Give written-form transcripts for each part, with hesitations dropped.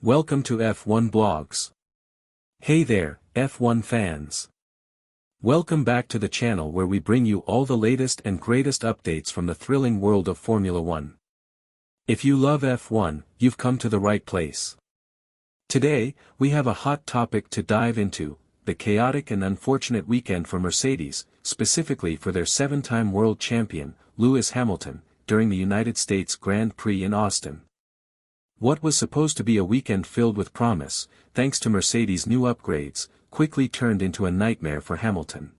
Welcome to F1 Blogs. Hey there, F1 fans. Welcome back to the channel where we bring you all the latest and greatest updates from the thrilling world of Formula 1. If you love F1, you've come to the right place. Today, we have a hot topic to dive into: the chaotic and unfortunate weekend for Mercedes, specifically for their 7-time world champion, Lewis Hamilton, during the United States Grand Prix in Austin. What was supposed to be a weekend filled with promise, thanks to Mercedes' new upgrades, quickly turned into a nightmare for Hamilton.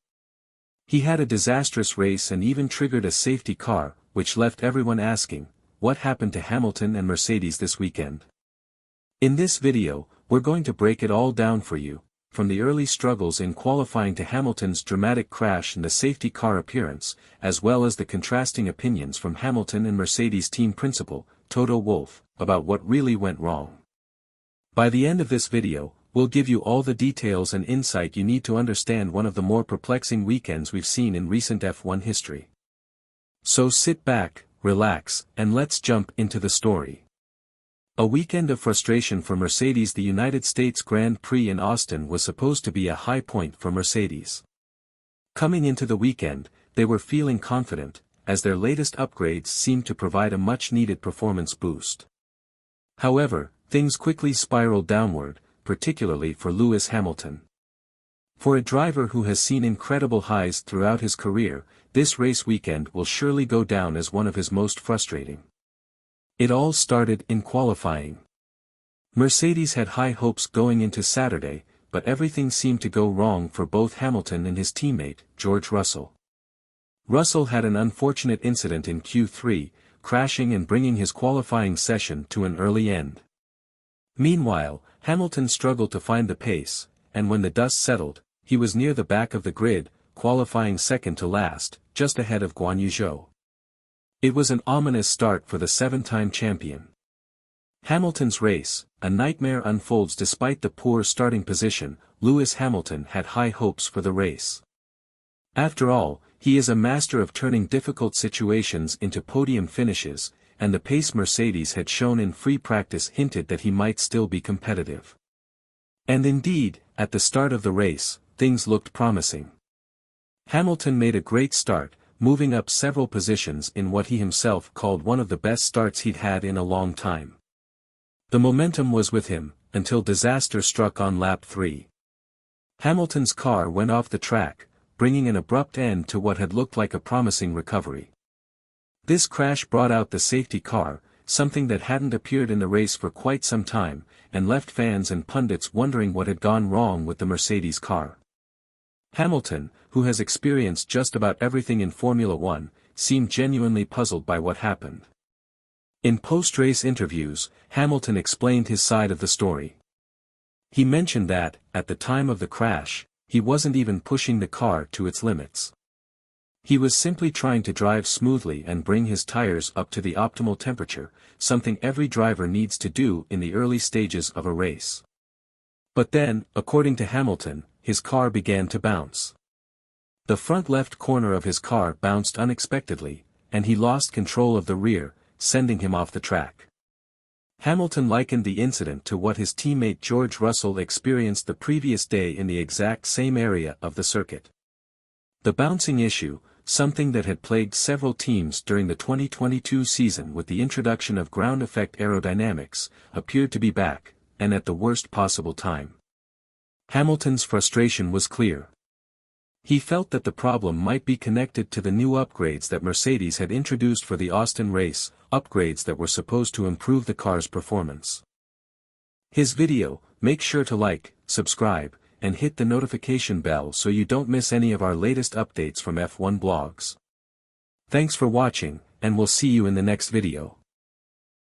He had a disastrous race and even triggered a safety car, which left everyone asking, what happened to Hamilton and Mercedes this weekend? In this video, we're going to break it all down for you, from the early struggles in qualifying to Hamilton's dramatic crash and the safety car appearance, as well as the contrasting opinions from Hamilton and Mercedes team principal, Toto Wolff, about what really went wrong. By the end of this video, we'll give you all the details and insight you need to understand one of the more perplexing weekends we've seen in recent F1 history. So sit back, relax, and let's jump into the story. A weekend of frustration for Mercedes. The United States Grand Prix in Austin was supposed to be a high point for Mercedes. Coming into the weekend, they were feeling confident, as their latest upgrades seemed to provide a much-needed performance boost. However, things quickly spiraled downward, particularly for Lewis Hamilton. For a driver who has seen incredible highs throughout his career, this race weekend will surely go down as one of his most frustrating. It all started in qualifying. Mercedes had high hopes going into Saturday, but everything seemed to go wrong for both Hamilton and his teammate, George Russell. Russell had an unfortunate incident in Q3, crashing and bringing his qualifying session to an early end. Meanwhile, Hamilton struggled to find the pace, and when the dust settled, he was near the back of the grid, qualifying second to last, just ahead of Guan Yu Zhou. It was an ominous start for the 7-time champion. Hamilton's race, a nightmare, unfolds. Despite the poor starting position, Lewis Hamilton had high hopes for the race. After all, he is a master of turning difficult situations into podium finishes, and the pace Mercedes had shown in free practice hinted that he might still be competitive. And indeed, at the start of the race, things looked promising. Hamilton made a great start, moving up several positions in what he himself called one of the best starts he'd had in a long time. The momentum was with him, until disaster struck on lap 3. Hamilton's car went off the track, bringing an abrupt end to what had looked like a promising recovery. This crash brought out the safety car, something that hadn't appeared in the race for quite some time, and left fans and pundits wondering what had gone wrong with the Mercedes car. Hamilton, who has experienced just about everything in Formula 1, seemed genuinely puzzled by what happened. In post-race interviews, Hamilton explained his side of the story. He mentioned that, at the time of the crash, he wasn't even pushing the car to its limits. He was simply trying to drive smoothly and bring his tires up to the optimal temperature, something every driver needs to do in the early stages of a race. But then, according to Hamilton, his car began to bounce. The front left corner of his car bounced unexpectedly, and he lost control of the rear, sending him off the track. Hamilton likened the incident to what his teammate George Russell experienced the previous day in the exact same area of the circuit. The bouncing issue, something that had plagued several teams during the 2022 season with the introduction of ground effect aerodynamics, appeared to be back, and at the worst possible time. Hamilton's frustration was clear. He felt that the problem might be connected to the new upgrades that Mercedes had introduced for the Austin race, upgrades that were supposed to improve the car's performance. His video, make sure to like, subscribe, and hit the notification bell so you don't miss any of our latest updates from F1 Blogs. Thanks for watching, and we'll see you in the next video.